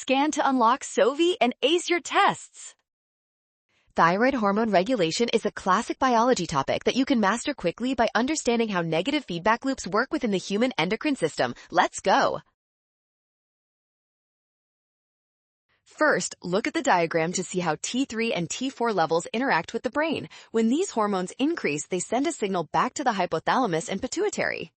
Scan to unlock Sovi and ace your tests. Thyroid hormone regulation is a classic biology topic that you can master quickly by understanding how negative feedback loops work within the human endocrine system. Let's go! First, look at the diagram to see how T3 and T4 levels interact with the brain. When these hormones increase, they send a signal back to the hypothalamus and pituitary.